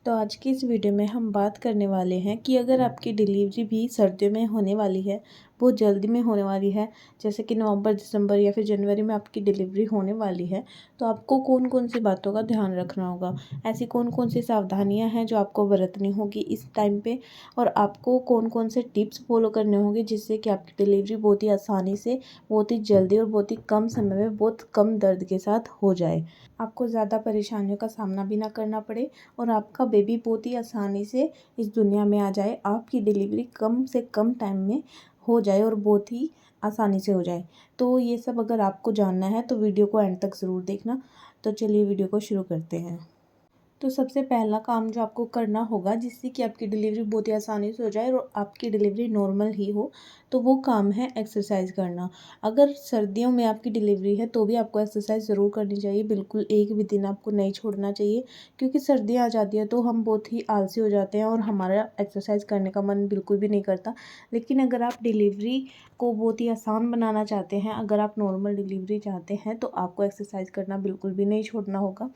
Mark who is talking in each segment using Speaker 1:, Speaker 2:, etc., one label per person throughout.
Speaker 1: तो आज की इस वीडियो में हम बात करने वाले हैं कि अगर आपकी डिलीवरी भी सर्दियों में होने वाली है, बहुत जल्दी में होने वाली है, जैसे कि नवंबर, दिसंबर या फिर जनवरी में आपकी डिलीवरी होने वाली है, तो आपको कौन कौन सी बातों का ध्यान रखना होगा। ऐसी कौन कौन सी सावधानियां हैं जो आपको बरतनी होगी इस टाइम पे, और आपको कौन कौन से टिप्स फॉलो करने होंगे जिससे कि आपकी डिलीवरी बहुत ही आसानी से, बहुत ही जल्दी और बहुत ही कम समय में, बहुत कम दर्द के साथ हो जाए। आपको ज़्यादा परेशानियों का सामना भी ना करना पड़े और आपका बेबी बहुत ही आसानी से इस दुनिया में आ जाए। आपकी डिलीवरी कम से कम टाइम में हो जाए और बहुत ही आसानी से हो जाए। तो ये सब अगर आपको जानना है तो वीडियो को एंड तक ज़रूर देखना। तो चलिए वीडियो को शुरू करते हैं। तो सबसे पहला काम जो आपको करना होगा जिससे कि आपकी डिलीवरी बहुत ही आसानी से हो जाए और आपकी डिलीवरी नॉर्मल ही हो, तो वो काम है एक्सरसाइज करना। अगर सर्दियों में आपकी डिलीवरी है तो भी आपको एक्सरसाइज ज़रूर करनी चाहिए। बिल्कुल एक भी दिन आपको नहीं छोड़ना चाहिए, क्योंकि सर्दियाँ आ जाती है तो हम बहुत ही आलसी हो जाते हैं और हमारा एक्सरसाइज करने का मन बिल्कुल भी नहीं करता। लेकिन अगर आप डिलीवरी को बहुत ही आसान बनाना चाहते हैं, अगर आप नॉर्मल डिलीवरी चाहते हैं, तो आपको एक्सरसाइज करना बिल्कुल भी नहीं छोड़ना होगा।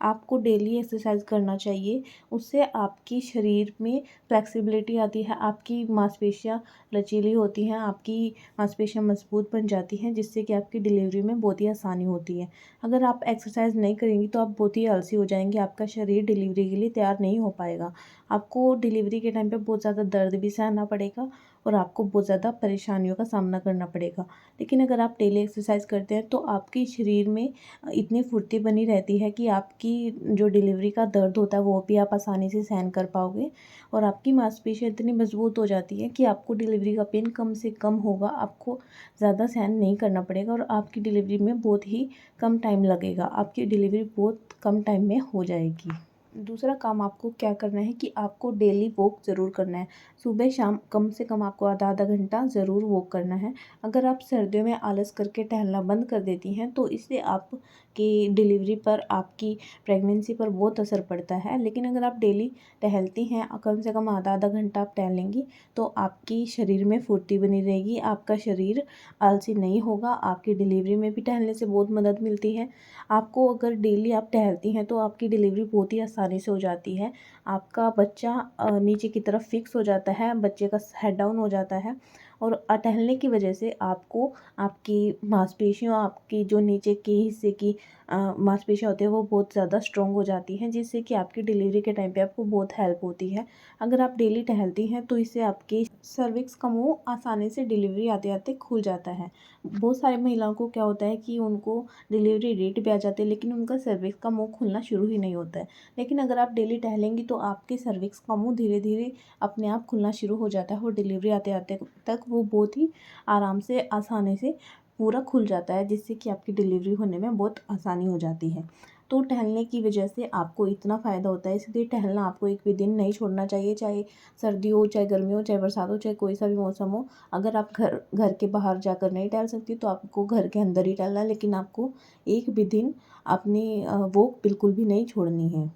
Speaker 1: आपको डेली एक्सरसाइज करना चाहिए। उससे आपकी शरीर में फ्लेक्सिबिलिटी आती है, आपकी मांसपेशियाँ लचीली होती हैं, आपकी मांसपेशियाँ मजबूत बन जाती हैं, जिससे कि आपकी डिलीवरी में बहुत ही आसानी होती है। अगर आप एक्सरसाइज नहीं करेंगी तो आप बहुत ही आलसी हो जाएंगे, आपका शरीर डिलीवरी के लिए तैयार नहीं हो पाएगा। आपको डिलीवरी के टाइम पे बहुत ज़्यादा दर्द भी सहना पड़ेगा और आपको बहुत ज़्यादा परेशानियों का सामना करना पड़ेगा। लेकिन अगर आप डेली एक्सरसाइज करते हैं तो आपके शरीर में इतनी फुर्ती बनी रहती है कि आपकी जो डिलीवरी का दर्द होता है वो भी आप आसानी से सहन कर पाओगे, और आपकी मांसपेशियाँ इतनी मजबूत हो जाती है कि आपको डिलीवरी का पेन कम से कम होगा, आपको ज़्यादा सहन नहीं करना पड़ेगा और आपकी डिलीवरी में बहुत ही कम टाइम लगेगा। आपकी डिलीवरी बहुत कम टाइम में हो जाएगी। दूसरा काम आपको क्या करना है कि आपको डेली वॉक ज़रूर करना है। सुबह शाम कम से कम आपको आधा आधा घंटा ज़रूर वॉक करना है। अगर आप सर्दियों में आलस करके टहलना बंद कर देती हैं तो इससे आपकी डिलीवरी पर, आपकी प्रेगनेंसी पर बहुत असर पड़ता है। लेकिन अगर आप डेली टहलती हैं, कम से कम आधा आधा घंटा आप टहलेंगी, तो आपकी शरीर में फुर्ती बनी रहेगी, आपका शरीर आलसी नहीं होगा। आपकी डिलीवरी में भी टहलने से बहुत मदद मिलती है। आपको अगर डेली आप टहलती हैं तो आपकी डिलीवरी बहुत ही आसानी से हो जाती है। आपका बच्चा नीचे की तरफ फिक्स हो जाता है, बच्चे का हेड डाउन हो जाता है, और टहलने की वजह से आपको, आपकी मांसपेशियों, आपकी जो नीचे के हिस्से की मांसपेशियाँ होती है वो बहुत ज़्यादा स्ट्रॉन्ग हो जाती हैं, जिससे कि आपकी डिलीवरी के टाइम पे आपको बहुत हेल्प होती है। अगर आप डेली टहलती हैं तो इससे आपकी सर्विक्स का मुंह आसानी से डिलीवरी आते आते खुल जाता है। बहुत सारी महिलाओं को क्या होता है कि उनको डिलीवरी डेट भी आ जाती है लेकिन उनका सर्विक्स का मुंह खुलना शुरू ही नहीं होता है। लेकिन अगर आप डेली टहलेंगी तो आपके सर्विक्स का मुंह धीरे धीरे अपने आप खुलना शुरू हो जाता है और डिलीवरी आते आते तक वो बहुत ही आराम से, आसानी से पूरा खुल जाता है, जिससे कि आपकी डिलीवरी होने में बहुत आसानी हो जाती है। तो टहलने की वजह से आपको इतना फ़ायदा होता है, इसलिए टहलना आपको एक भी दिन नहीं छोड़ना चाहिए। चाहे सर्दी हो, चाहे गर्मी हो, चाहे बरसात हो, चाहे कोई सा भी मौसम हो। अगर आप घर घर के बाहर जाकर नहीं टहल सकती तो आपको घर के अंदर ही टहलना है, लेकिन आपको एक भी दिन अपनी वॉक बिल्कुल भी नहीं छोड़नी है।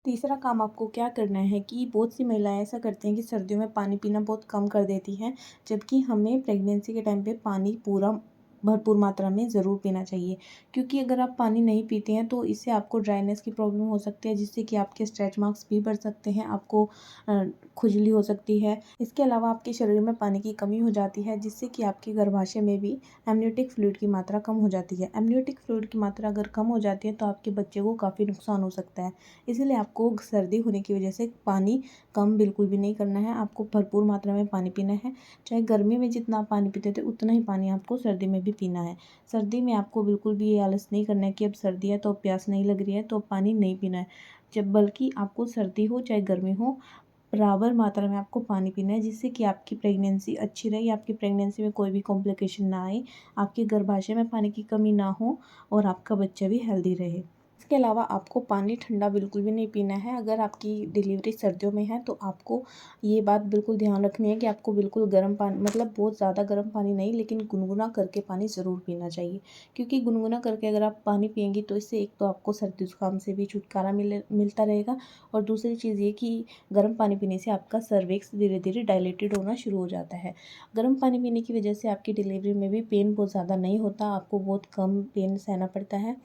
Speaker 1: तीसरा काम आपको क्या करना है कि बहुत सी महिलाएं ऐसा करती हैं कि सर्दियों में पानी पीना बहुत कम कर देती हैं, जबकि हमें प्रेगनेंसी के टाइम पे पानी पूरा भरपूर मात्रा में ज़रूर पीना चाहिए। क्योंकि अगर आप पानी नहीं पीते हैं तो इससे आपको ड्राइनेस की प्रॉब्लम हो सकती है, जिससे कि आपके स्ट्रेच मार्क्स भी बढ़ सकते हैं, आपको खुजली हो सकती है। इसके अलावा आपके शरीर में पानी की कमी हो जाती है, जिससे कि आपके गर्भाशय में भी एमनियोटिक फ्लूइड की मात्रा कम हो जाती है। एमनियोटिक फ्लूइड की मात्रा अगर कम हो जाती है तो आपके बच्चे को काफ़ी नुकसान हो सकता है। इसीलिए आपको सर्दी होने की वजह से पानी कम बिल्कुल भी नहीं करना है, आपको भरपूर मात्रा में पानी पीना है। चाहे गर्मी में जितना आप पानी पीते थे उतना ही पानी आपको सर्दी में भी पीना है। सर्दी में आपको बिल्कुल भी ये आलस नहीं करना है कि अब सर्दी है तो अब प्यास नहीं लग रही है तो अब पानी नहीं पीना है। जब बल्कि आपको सर्दी हो चाहे गर्मी हो, बराबर मात्रा में आपको पानी पीना है, जिससे कि आपकी प्रेगनेंसी अच्छी रहे, आपकी प्रेगनेंसी में कोई भी कॉम्प्लिकेशन ना आए, आपके गर्भाशय में पानी की कमी ना हो और आपका बच्चा भी हेल्दी रहे। इसके अलावा आपको पानी ठंडा बिल्कुल भी नहीं पीना है। अगर आपकी डिलीवरी सर्दियों में है तो आपको ये बात बिल्कुल ध्यान रखनी है कि आपको बिल्कुल गर्म पानी, मतलब बहुत ज़्यादा गर्म पानी नहीं, लेकिन गुनगुना करके पानी ज़रूर पीना चाहिए। क्योंकि गुनगुना करके अगर आप पानी पिएंगी तो इससे एक तो आपको सर्दी जुकाम से भी छुटकारा मिलता रहेगा, और दूसरी चीज़ ये कि गर्म पानी पीने से आपका सर्विक्स धीरे धीरे डायलेटेड होना शुरू हो जाता है। गर्म पानी पीने की वजह से आपकी डिलीवरी में भी पेन बहुत ज़्यादा नहीं होता, आपको बहुत कम पेन सहना पड़ता है।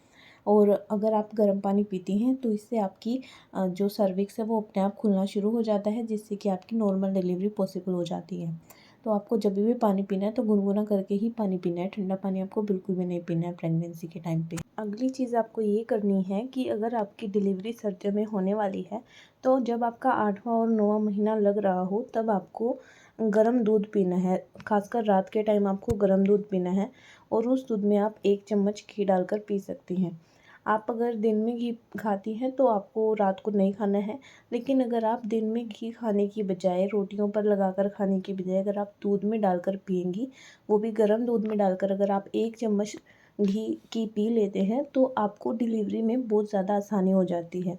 Speaker 1: और अगर आप गर्म पानी पीती हैं तो इससे आपकी जो सर्विक्स है वो अपने आप खुलना शुरू हो जाता है, जिससे कि आपकी नॉर्मल डिलीवरी पॉसिबल हो जाती है। तो आपको जब भी पानी पीना है तो गुनगुना करके ही पानी पीना है, ठंडा पानी आपको बिल्कुल भी नहीं पीना है प्रेगनेंसी के टाइम पे। अगली चीज़ आपको ये करनी है कि अगर आपकी डिलीवरी सर्दियों में होने वाली है तो जब आपका 8वां और 9वां महीना लग रहा हो तब आपको गर्म दूध पीना है। खासकर रात के टाइम आपको गर्म दूध पीना है और उस दूध में आप 1 चम्मच घी डालकर पी सकती हैं। आप अगर दिन में घी खाती हैं तो आपको रात को नहीं खाना है, लेकिन अगर आप दिन में घी खाने की बजाय, रोटियों पर लगाकर खाने की बजाय अगर आप दूध में डालकर पिएंगी, वो भी गर्म दूध में डालकर अगर आप 1 चम्मच घी की पी लेते हैं तो आपको डिलीवरी में बहुत ज़्यादा आसानी हो जाती है।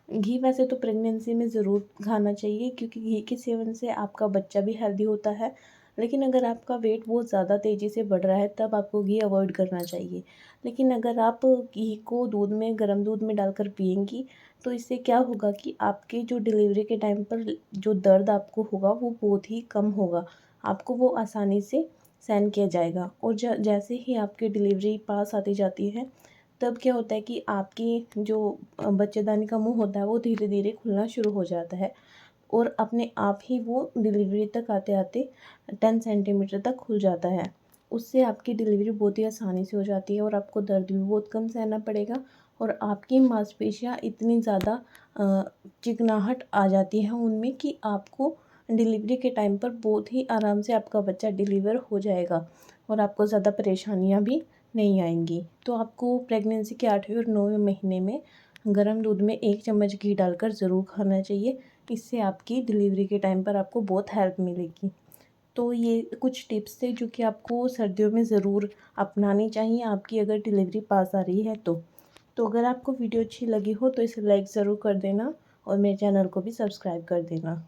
Speaker 1: घी वैसे तो प्रेगनेंसी में ज़रूर खाना चाहिए, क्योंकि घी के सेवन से आपका बच्चा भी हेल्दी होता है। लेकिन अगर आपका वेट बहुत ज़्यादा तेज़ी से बढ़ रहा है तब आपको घी अवॉइड करना चाहिए। लेकिन अगर आप घी को दूध में, गर्म दूध में डालकर पिएंगी तो इससे क्या होगा कि आपके जो डिलीवरी के टाइम पर जो दर्द आपको होगा वो बहुत ही कम होगा। आपको वो आसानी से सहन किया जाएगा। और जैसे ही आपकी डिलीवरी पास आती जाती है तब क्या होता है कि आपकी जो बच्चेदानी का मुंह होता है वो धीरे धीरे खुलना शुरू हो जाता है और अपने आप ही वो डिलीवरी तक आते आते 10 सेंटीमीटर तक खुल जाता है। उससे आपकी डिलीवरी बहुत ही आसानी से हो जाती है और आपको दर्द भी बहुत कम सहना पड़ेगा और आपकी मांसपेशियाँ इतनी ज़्यादा चिकनाहट आ जाती है उनमें कि आपको डिलीवरी के टाइम पर बहुत ही आराम से आपका बच्चा डिलीवर हो जाएगा और आपको ज़्यादा परेशानियाँ भी नहीं आएंगी। तो आपको प्रेगनेंसी के 8वें और 9वें महीने में गर्म दूध में 1 चम्मच घी डालकर ज़रूर खाना चाहिए। इससे आपकी डिलीवरी के टाइम पर आपको बहुत हेल्प मिलेगी। तो ये कुछ टिप्स थे जो कि आपको सर्दियों में ज़रूर अपनानी चाहिए, आपकी अगर डिलीवरी पास आ रही है तो। तो अगर आपको वीडियो अच्छी लगी हो तो इसे लाइक ज़रूर कर देना और मेरे चैनल को भी सब्सक्राइब कर देना।